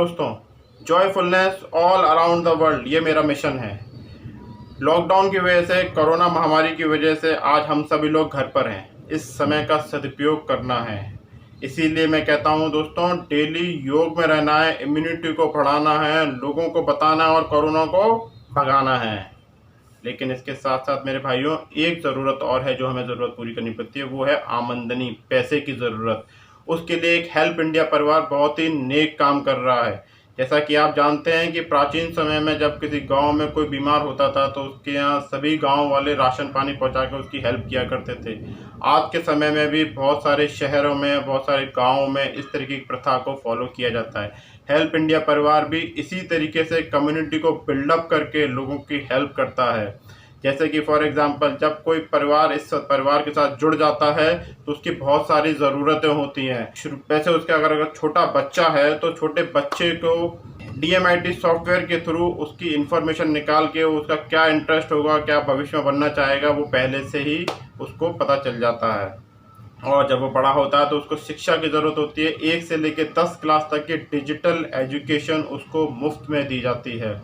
दोस्तों, joyfulness all around the world, ये मेरा मिशन है। लॉकडाउन की वजह से, कोरोना महामारी की वजह से आज हम सभी लोग घर पर हैं। इस समय का सदुपयोग करना है। इसीलिए मैं कहता हूँ दोस्तों, डेली योग में रहना है, इम्यूनिटी को बढ़ाना है, लोगों को बताना है और कोरोना को भगाना है। लेकिन इसके साथ साथ मेरे भाइयों, एक ज़रूरत और है जो हमें ज़रूरत पूरी करनी पड़ती है, वो है आमदनी, पैसे की ज़रूरत। उसके लिए एक हेल्प इंडिया परिवार बहुत ही नेक काम कर रहा है। जैसा कि आप जानते हैं कि प्राचीन समय में जब किसी गांव में कोई बीमार होता था तो उसके यहाँ सभी गांव वाले राशन पानी पहुंचा के उसकी हेल्प किया करते थे। आज के समय में भी बहुत सारे शहरों में, बहुत सारे गाँवों में इस तरीके की प्रथा को फॉलो किया जाता है। हेल्प इंडिया परिवार भी इसी तरीके से कम्युनिटी को बिल्डअप करके लोगों की हेल्प करता है। जैसे कि फॉर एग्जांपल, जब कोई परिवार इस परिवार के साथ जुड़ जाता है तो उसकी बहुत सारी ज़रूरतें होती हैं। वैसे उसका अगर छोटा बच्चा है तो छोटे बच्चे को DMIT सॉफ्टवेयर के थ्रू उसकी इन्फॉर्मेशन निकाल के उसका क्या इंटरेस्ट होगा, क्या भविष्य में बनना चाहेगा, वो पहले से ही उसको पता चल जाता है। और जब वो बड़ा होता है तो उसको शिक्षा की ज़रूरत होती है। 1 से लेकर 10 क्लास तक की डिजिटल एजुकेशन उसको मुफ्त में दी जाती है।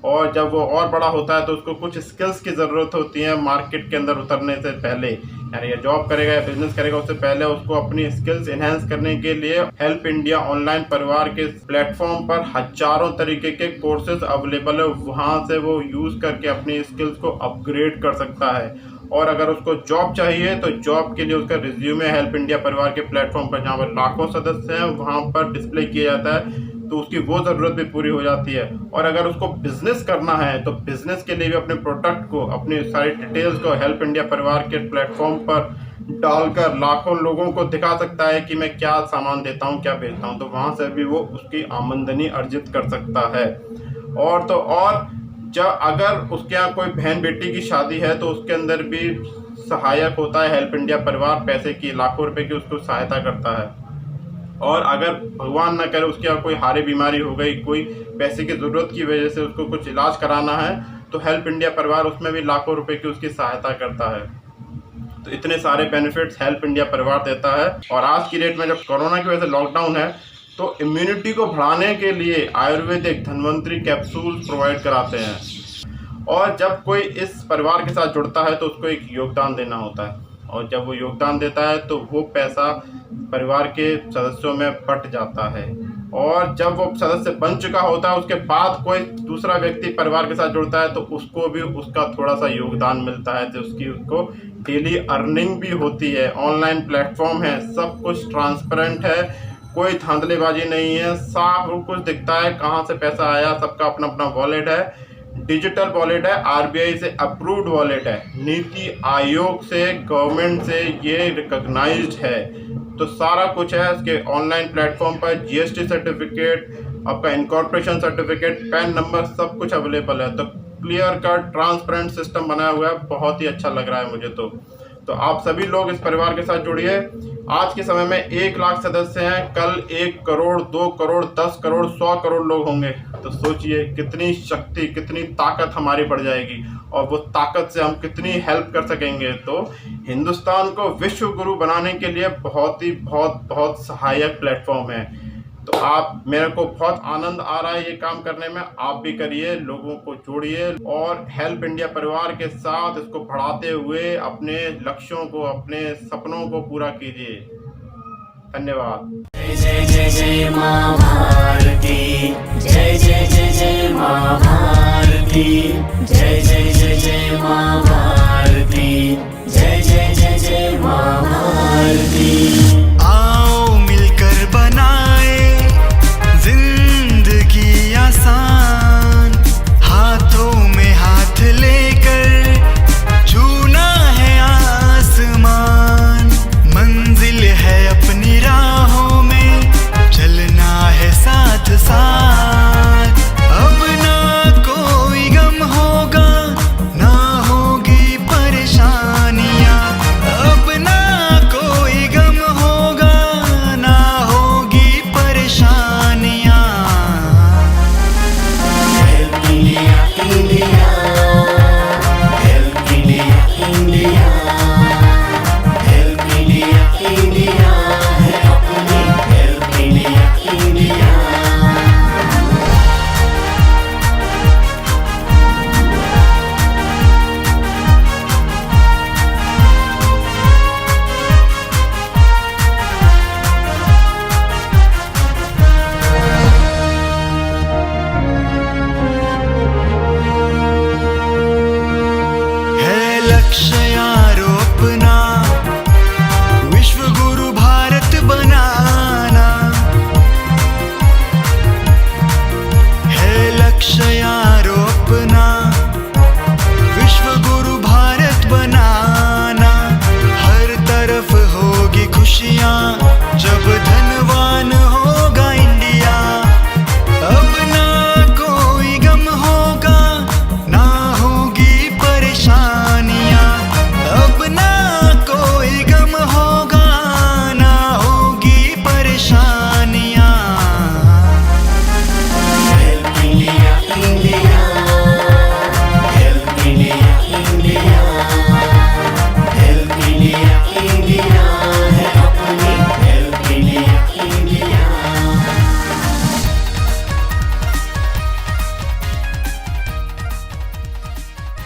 और जब वो और बड़ा होता है तो उसको कुछ स्किल्स की ज़रूरत होती है मार्केट के अंदर उतरने से पहले। यानी ये जॉब करेगा या बिजनेस करेगा उससे पहले उसको अपनी स्किल्स इन्हेंस करने के लिए हेल्प इंडिया ऑनलाइन परिवार के प्लेटफॉर्म पर हजारों तरीके के कोर्सेज अवेलेबल है। वहाँ से वो यूज़ करके अपनी स्किल्स को अपग्रेड कर सकता है। और अगर उसको जॉब चाहिए तो जॉब के लिए उसका रिज्यूमे हेल्प इंडिया परिवार के प्लेटफॉर्म पर, जहाँ पर लाखों सदस्य हैं, वहाँ पर डिस्प्ले किया जाता है, तो उसकी वो ज़रूरत भी पूरी हो जाती है। और अगर उसको बिजनेस करना है तो बिजनेस के लिए भी अपने प्रोडक्ट को, अपनी सारी डिटेल्स को हेल्प इंडिया परिवार के प्लेटफॉर्म पर डालकर लाखों लोगों को दिखा सकता है कि मैं क्या सामान देता हूँ, क्या बेचता हूँ। तो वहाँ से भी वो उसकी आमदनी अर्जित कर सकता है। और तो और जब अगर उसके यहाँ कोई बहन बेटी की शादी है तो उसके अंदर भी सहायक होता है हेल्प इंडिया परिवार, पैसे की लाखों रुपए की उसको सहायता करता है। और अगर भगवान न करे उसके यहाँ कोई हारी बीमारी हो गई, कोई पैसे की ज़रूरत की वजह से उसको कुछ इलाज कराना है, तो हेल्प इंडिया परिवार उसमें भी लाखों रुपए की उसकी सहायता करता है। तो इतने सारे बेनिफिट्स हेल्प इंडिया परिवार देता है। और आज की डेट में जब कोरोना की वजह से लॉकडाउन है तो इम्यूनिटी को बढ़ाने के लिए आयुर्वेदिक धन्वंतरी कैप्सूल प्रोवाइड कराते हैं। और जब कोई इस परिवार के साथ जुड़ता है तो उसको एक योगदान देना होता है। और जब वो योगदान देता है तो वो पैसा परिवार के सदस्यों में बट जाता है। और जब वो सदस्य बन चुका होता है उसके बाद कोई दूसरा व्यक्ति परिवार के साथ जुड़ता है तो उसको भी उसका थोड़ा सा योगदान मिलता है, तो उसको डेली अर्निंग भी होती है। ऑनलाइन प्लेटफॉर्म है, सब कुछ ट्रांसपेरेंट है, कोई धांधलेबाजी नहीं है, साफ कुछ दिखता है कहाँ से पैसा आया। सबका अपना अपना वॉलेट है, डिजिटल वॉलेट है, RBI से अप्रूव्ड वॉलेट है, नीति आयोग से, गवर्नमेंट से ये रिकॉग्नाइज्ड है। तो सारा कुछ है इसके ऑनलाइन प्लेटफॉर्म पर। GST सर्टिफिकेट, आपका इनकॉर्पोरेशन सर्टिफिकेट, पैन नंबर, सब कुछ अवेलेबल है। तो क्लियर कट ट्रांसपेरेंट सिस्टम बनाया हुआ है, बहुत ही अच्छा लग रहा है मुझे। तो आप सभी लोग इस परिवार के साथ जुड़िए। आज के समय में 1 लाख सदस्य हैं, कल 1 करोड़, 2 करोड़, 10 करोड़, 100 करोड़ लोग होंगे। तो सोचिए कितनी शक्ति, कितनी ताकत हमारी बढ़ जाएगी और वो ताकत से हम कितनी हेल्प कर सकेंगे। तो हिंदुस्तान को विश्व गुरु बनाने के लिए बहुत सहायक प्लेटफॉर्म है। तो आप, मेरे को बहुत आनंद आ रहा है ये काम करने में। आप भी करिए, लोगों को जोड़िए और हेल्प इंडिया परिवार के साथ इसको बढ़ाते हुए अपने लक्ष्यों को, अपने सपनों को पूरा कीजिए। धन्यवाद। जय जय जय जय माँ भारती, जय जय जय जय माँ भारती, जय जय जय जय माँ भारती, जय जय जय जय माँ भारती।